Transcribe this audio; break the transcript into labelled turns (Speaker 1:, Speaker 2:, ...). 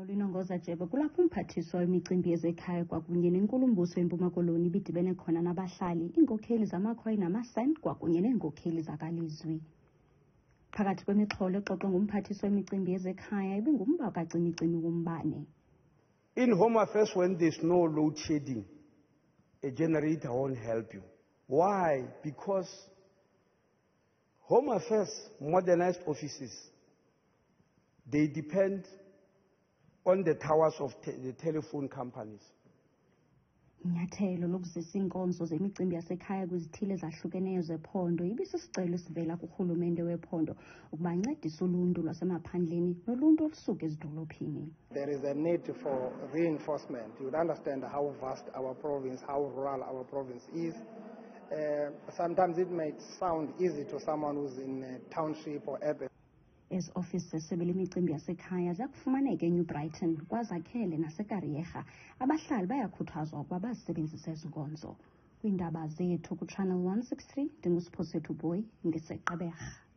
Speaker 1: Inongoza Jebe kulapho umphathiswa wemicimbi yezekhaya kwakunye nenkulumbuso eMpuma Koloni ibidibene khona nabahlali, iinkokheli zamakhwayi namasan kwakunye neenkokheli zakalizwi. Phakathi kwemixholo exoxwe ngumphathiswa wemicimbi yezekhaya ibingumba kacimicimi wombane.
Speaker 2: In Home Affairs, when there's no load shedding, a generator won't help you. Why? Because Home Affairs, modernized offices, they depend on the towers of the telephone companies.
Speaker 1: Inyathelo lokuzisa inkonzo zemicimbi yasekhaya kwizithile ezahlukeneyo zephondo ibisisicelo esivela kurhulumente wephondo ukuba ancedise uluntu lwasemaphandleni noluntu olusuka ezidolophini.
Speaker 3: There is a need for reinforcement. You would understand how vast our province, how rural our province is. Sometimes it may sound easy to someone who's in a township or urban.
Speaker 1: Ezi ofisi zesebe lemicimbi yasekhaya ziyakufumaneka eNew Brighton, kwaZakhele naseEgqeberha. Abahlali bayakhuthazwa ukuba bazisebenzise ezi nkonzo. Kwiindaba zethu kuChannel 163 ndingusiphosethu Boy ngeseGqeberha.